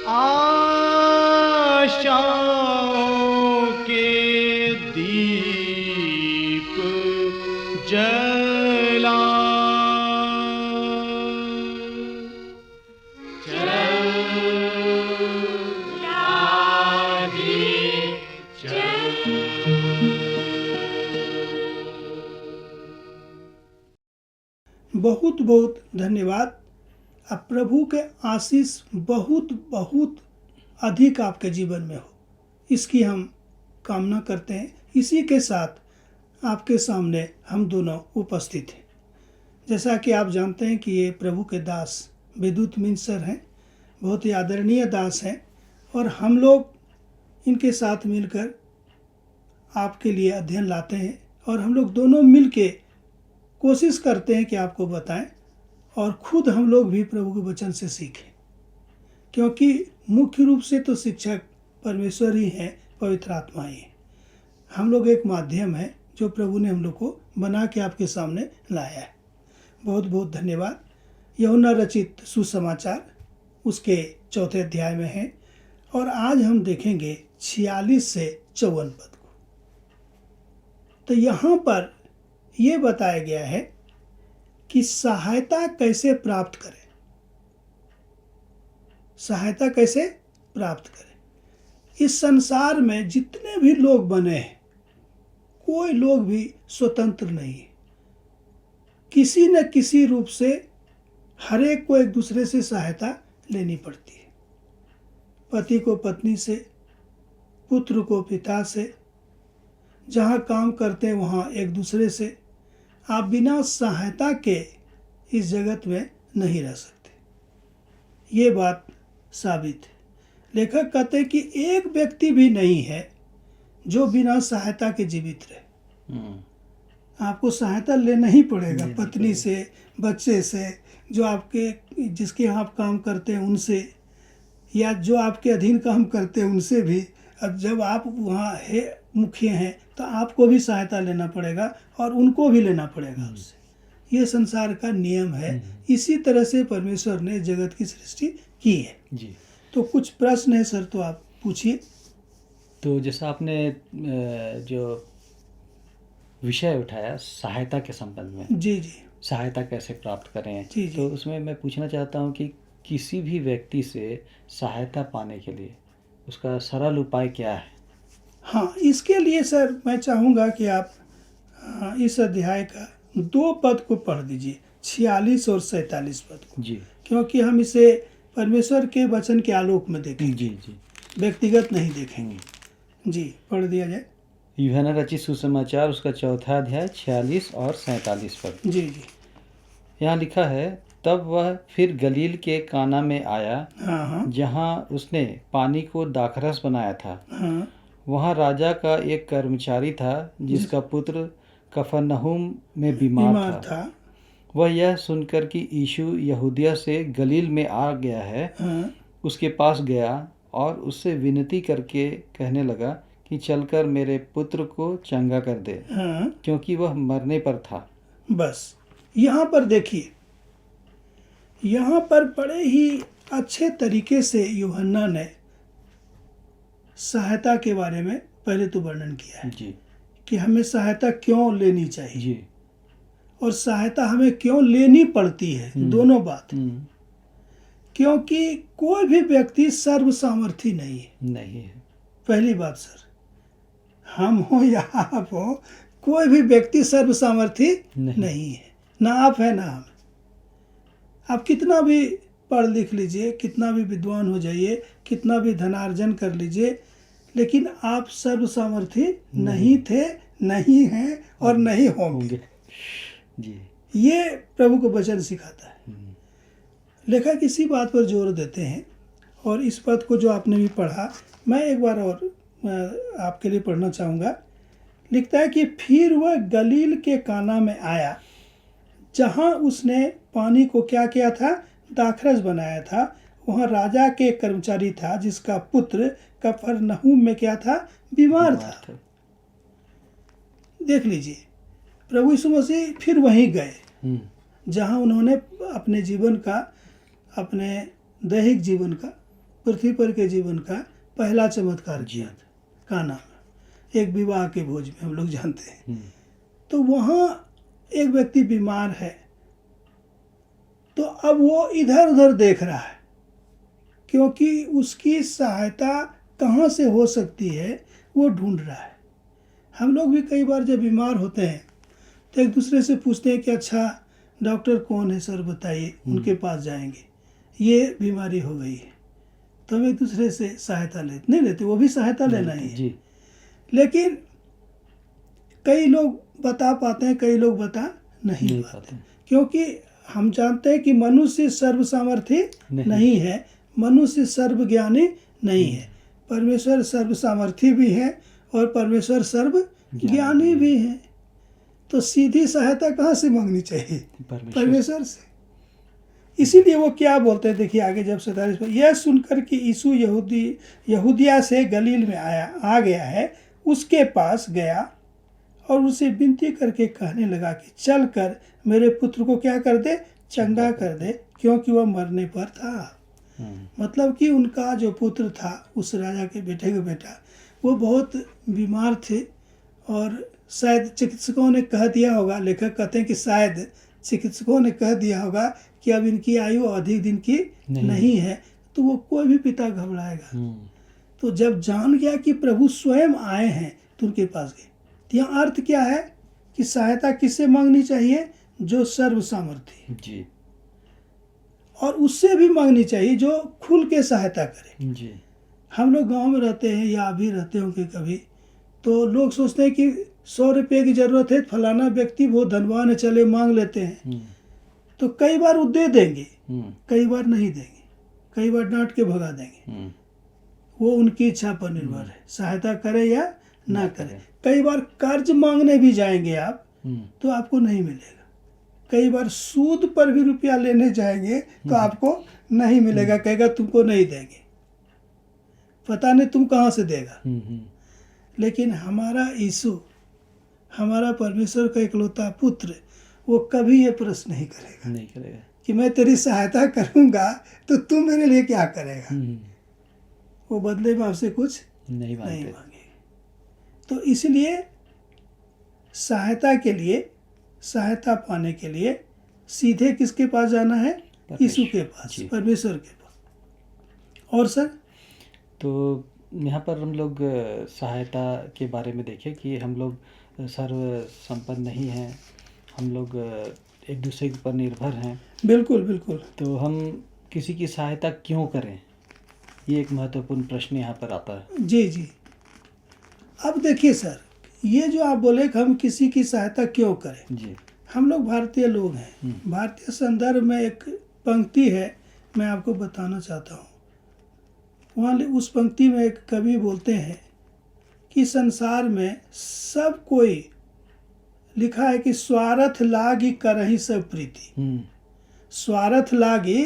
आशाओं के दीप जला चल राधे चल। बहुत बहुत धन्यवाद। अब प्रभु के आशीष बहुत बहुत अधिक आपके जीवन में हो, इसकी हम कामना करते हैं। इसी के साथ आपके सामने हम दोनों उपस्थित हैं। जैसा कि आप जानते हैं कि ये प्रभु के दास विद्युत मीन सर हैं, बहुत ही आदरणीय दास हैं, और हम लोग इनके साथ मिलकर आपके लिए अध्ययन लाते हैं, और हम लोग दोनों मिल के कोशिश करते हैं कि आपको बताएं, और खुद हम लोग भी प्रभु के वचन से सीखें, क्योंकि मुख्य रूप से तो शिक्षक परमेश्वर ही हैं, पवित्र आत्मा ही है। हम लोग एक माध्यम है जो प्रभु ने हम लोग को बना के आपके सामने लाया है। बहुत बहुत धन्यवाद। यूहन्ना रचित सुसमाचार उसके 4 अध्याय में है, और आज हम देखेंगे 46 से 54 पद को। तो यहाँ पर यह बताया गया है कि सहायता कैसे प्राप्त करें। सहायता कैसे प्राप्त करें। इस संसार में जितने भी लोग बने हैं, कोई लोग भी स्वतंत्र नहीं है। किसी न किसी रूप से हर एक को एक दूसरे से सहायता लेनी पड़ती है। पति को पत्नी से, पुत्र को पिता से, जहाँ काम करते हैं वहाँ एक दूसरे से। आप बिना सहायता के इस जगत में नहीं रह सकते, ये बात साबित है। लेखक कहते हैं कि एक व्यक्ति भी नहीं है जो बिना सहायता के जीवित रहे। आपको सहायता लेना ही पड़ेगा, पत्नी से, बच्चे से, जो आपके जिसके यहाँ आप काम करते हैं उनसे, या जो आपके अधीन काम करते हैं उनसे भी। अब जब आप वहाँ है मुखिया हैं तो आपको भी सहायता लेना पड़ेगा और उनको भी लेना पड़ेगा आपसे। ये संसार का नियम है। इसी तरह से परमेश्वर ने जगत की सृष्टि की है जी। तो कुछ प्रश्न है सर, तो आप पूछिए। तो जैसा आपने जो विषय उठाया सहायता के संबंध में, जी जी, सहायता कैसे प्राप्त करें, जी, जी। तो उसमें मैं पूछना चाहता हूँ कि किसी भी व्यक्ति से सहायता पाने के लिए उसका सरल उपाय क्या है? हाँ, इसके लिए सर मैं चाहूँगा कि आप इस अध्याय का 2 पद को पढ़ दीजिए, 46 और 47 पद को। जी क्योंकि हम इसे परमेश्वर के वचन के आलोक में देखेंगे, जी जी, व्यक्तिगत नहीं देखेंगे। जी, पढ़ दिया जाए। यूहन्ना रचित सुसमाचार उसका 4 अध्याय 46 और 47 पद। जी जी, यहाँ लिखा है, तब वह फिर गलील के काना में आया, हाँ हाँ जहाँ उसने पानी को दाखरस बनाया था। हाँ, वहाँ राजा का एक कर्मचारी था जिसका पुत्र कफरनहूम में बीमार था। वह यह सुनकर कि यीशु यहूदिया से गलील में आ गया है, हाँ उसके पास गया और उससे विनती करके कहने लगा कि चलकर मेरे पुत्र को चंगा कर दे, हाँ। क्योंकि वह मरने पर था। बस यहाँ पर देखिए, यहाँ पर बड़े ही अच्छे तरीके से यूहन्ना ने सहायता के बारे में पहले तो वर्णन किया है जी कि हमें सहायता क्यों लेनी चाहिए जी, और सहायता हमें क्यों लेनी पड़ती है। दोनों बात, क्योंकि कोई भी व्यक्ति सर्वसामर्थी नहीं है। नहीं है। पहली बात सर, हम हो या आप हो, कोई भी व्यक्ति सर्वसामर्थी नहीं है। ना आप है ना हम। आप कितना भी पढ़ लिख लीजिए, कितना भी विद्वान हो जाइए, कितना भी धनार्जन कर लीजिए, लेकिन आप सर्वसामर्थी नहीं थे, नहीं हैं और नहीं होंगे। जी, ये प्रभु को वचन सिखाता है। लेखक इसी बात पर जोर देते हैं, और इस पद को जो आपने भी पढ़ा, मैं एक बार और आपके लिए पढ़ना चाहूँगा। लिखता है कि फिर वह गलील के काना में आया, जहाँ उसने पानी को क्या किया था, दाखरस बनाया था। वहाँ राजा के कर्मचारी था जिसका पुत्र कफरनहूम में क्या था, बीमार था। देख लीजिए, प्रभु यीशु मसीह फिर वहीं गए जहाँ उन्होंने अपने जीवन का, अपने दैहिक जीवन का पृथ्वी पर के जीवन का पहला चमत्कार किया था काना में, एक विवाह के भोज में, हम लोग जानते हैं। तो वहाँ एक व्यक्ति बीमार है, तो अब वो इधर उधर देख रहा है, क्योंकि उसकी सहायता कहाँ से हो सकती है वो ढूंढ रहा है। हम लोग भी कई बार जब बीमार होते हैं तो एक दूसरे से पूछते हैं कि अच्छा डॉक्टर कौन है सर बताइए, उनके पास जाएंगे, ये बीमारी हो गई है, तो हम एक दूसरे से सहायता नहीं लेते, वो भी सहायता लेना ही है। लेकिन कई लोग बता पाते हैं, कई लोग बता नहीं पाते, क्योंकि हम जानते हैं कि मनुष्य सर्वसामर्थी नहीं है, मनुष्य सर्वज्ञानी नहीं है। परमेश्वर सर्वसामर्थी भी है और परमेश्वर सर्व ज्ञानी भी है। तो सीधी सहायता कहाँ से मांगनी चाहिए? परमेश्वर से। इसीलिए वो क्या बोलते हैं, देखिए आगे जब 47 पर, यह सुनकर कि यीशु यहूदिया से गलील में आ गया है, उसके पास गया और उसे विनती करके कहने लगा कि चल कर मेरे पुत्र को क्या कर दे, चंगा कर दे, क्योंकि वह मरने पर था। मतलब कि उनका जो पुत्र था, उस राजा के बेटे का बेटा, वो बहुत बीमार थे और शायद चिकित्सकों ने कह दिया होगा, लेखक कहते हैं कि शायद चिकित्सकों ने कह दिया होगा कि अब इनकी आयु अधिक दिन की नहीं है, तो वो कोई भी पिता घबराएगा। तो जब जान गया कि प्रभु स्वयं आए हैं तो उनके पास गए। तो यहाँ अर्थ क्या है कि सहायता किससे मांगनी चाहिए? जो सर्वसामर्थी जी, और उससे भी मांगनी चाहिए जो खुल के सहायता करे जी। हम लोग गांव में रहते हैं या अभी रहते होंगे कभी, तो लोग सोचते हैं कि 100 रुपये की ज़रूरत है, फलाना व्यक्ति वो धनवान है, चले मांग लेते हैं। तो कई बार वो दे देंगे, कई बार नहीं देंगे, कई बार डांट के भगा देंगे। वो उनकी इच्छा पर निर्भर है, सहायता करे या ना करे। कई बार कर्ज मांगने भी जाएंगे आप तो आपको नहीं मिलेगा। कई बार सूद पर भी रुपया लेने जाएंगे तो आपको नहीं मिलेगा, कहेगा तुमको नहीं देंगे, पता नहीं तुम कहाँ से देगा। लेकिन हमारा यीशु, हमारा परमेश्वर का इकलौता पुत्र, वो कभी ये प्रश्न नहीं करेगा कि मैं तेरी सहायता करूंगा तो तू मेरे लिए क्या करेगा। वो बदले में आपसे कुछ नहीं मांगेगा। तो इसलिए सहायता के लिए, सहायता पाने के लिए सीधे किसके पास जाना है? यीशु के पास, परमेश्वर के पास। और सर, तो यहाँ पर हम लोग सहायता के बारे में देखें कि हम लोग सर्व संपन्न नहीं हैं, हम लोग एक दूसरे के ऊपर निर्भर हैं। बिल्कुल बिल्कुल। तो हम किसी की सहायता क्यों करें, ये एक महत्वपूर्ण प्रश्न यहाँ पर आता है। जी जी। अब देखिए सर, ये जो आप बोले कि हम किसी की सहायता क्यों करें जी, हम लोग भारतीय लोग हैं। भारतीय संदर्भ में एक पंक्ति है, मैं आपको बताना चाहता हूँ। वहाँ उस पंक्ति में एक कवि बोलते हैं कि संसार में सब कोई, लिखा है कि स्वार्थ लागी करही सब प्रीति, स्वार्थ लागी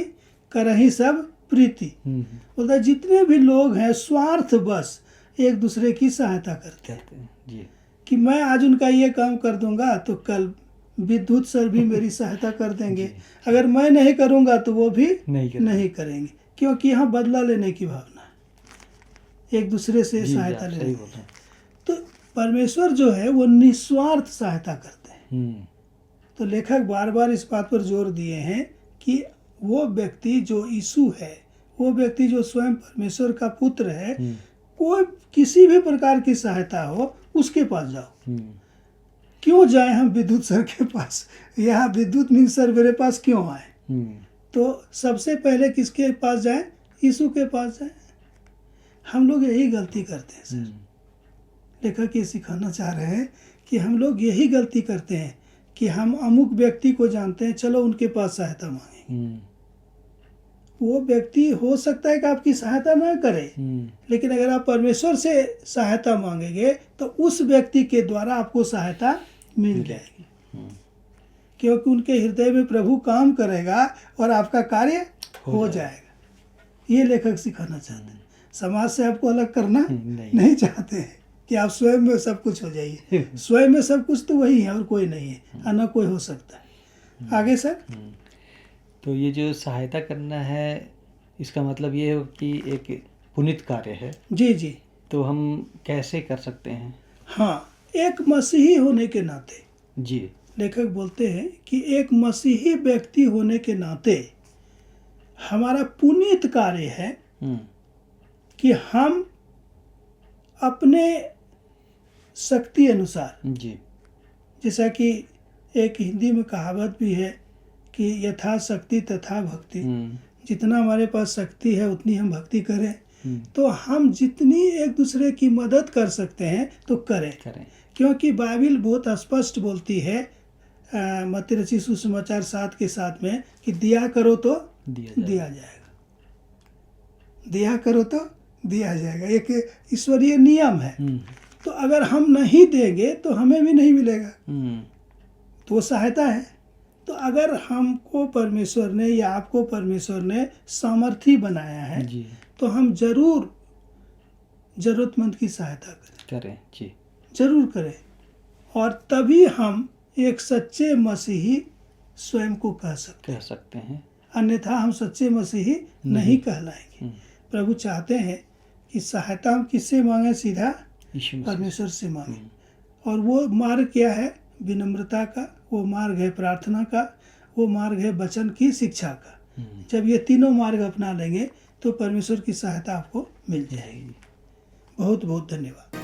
करही सब प्रीति। बोलता है जितने भी लोग हैं स्वार्थ बस एक दूसरे की सहायता करते हैं जी। कि मैं आज उनका ये काम कर दूंगा तो कल विद्युत सर भी मेरी सहायता कर देंगे, अगर मैं नहीं करूंगा तो वो भी नहीं करेंगे, क्योंकि यहाँ बदला लेने की भावना है, एक दूसरे से सहायता लेने। तो परमेश्वर जो है वो निस्वार्थ सहायता करते हैं। तो लेखक बार बार इस बात पर जोर दिए हैं कि वो व्यक्ति जो यीशु है, वो व्यक्ति जो स्वयं परमेश्वर का पुत्र है, कोई किसी भी प्रकार की सहायता हो उसके पास जाओ। क्यों जाए हम विद्युत सर के पास, यहाँ विद्युत मिन सर मेरे पास क्यों आए? तो सबसे पहले किसके पास जाए? यीशु के पास जाए। हम लोग यही गलती करते हैं सर। लेखक ये सिखाना चाह रहे हैं कि हम लोग यही गलती करते हैं कि हम अमुक व्यक्ति को जानते हैं, चलो उनके पास सहायता मांगेंगे। वो व्यक्ति हो सकता है कि आपकी सहायता ना करे, लेकिन अगर आप परमेश्वर से सहायता मांगेंगे तो उस व्यक्ति के द्वारा आपको सहायता मिल जाएगी, क्योंकि उनके हृदय में प्रभु काम करेगा और आपका कार्य हो जाएगा। ये लेखक सिखाना चाहते हैं। समाज से आपको अलग करना नहीं चाहते हैं कि आप स्वयं में सब कुछ हो जाइए। स्वयं में सब कुछ तो वही है और कोई नहीं है, अन्य कोई हो सकता है। आगे सर। तो ये जो सहायता करना है, इसका मतलब ये है कि एक पुनीत कार्य है, जी जी। तो हम कैसे कर सकते हैं? हाँ, एक मसीही होने के नाते जी। लेखक बोलते हैं कि एक मसीही व्यक्ति होने के नाते हमारा पुनीत कार्य है हम्म। कि हम अपने शक्ति अनुसार, जी। जैसा कि एक हिंदी में कहावत भी है कि यथा शक्ति तथा भक्ति, जितना हमारे पास शक्ति है उतनी हम भक्ति करें। तो हम जितनी एक दूसरे की मदद कर सकते हैं तो करें, क्योंकि बाइबिल बहुत स्पष्ट बोलती है मत्ती रचित सुसमाचार 7 के 7 में कि दिया करो तो दिया जाएगा, दिया करो तो दिया जाएगा। एक ईश्वरीय नियम है। तो अगर हम नहीं देंगे तो हमें भी नहीं मिलेगा, तो वो सहायता है। तो अगर हमको परमेश्वर ने या आपको परमेश्वर ने सामर्थी बनाया है जी। तो हम जरूर जरूरतमंद की सहायता करें जी, जरूर करें। और तभी हम एक सच्चे मसीही स्वयं को कह सकते हैं, अन्यथा हम सच्चे मसीही नहीं कहलाएंगे। प्रभु चाहते हैं कि सहायता हम किससे मांगे? सीधा परमेश्वर से मांगे। और वो मार्ग क्या है? विनम्रता का, वो मार्ग है प्रार्थना का, वो मार्ग है वचन की शिक्षा का। जब ये तीनों मार्ग अपना लेंगे तो परमेश्वर की सहायता आपको मिल जाएगी। बहुत बहुत धन्यवाद।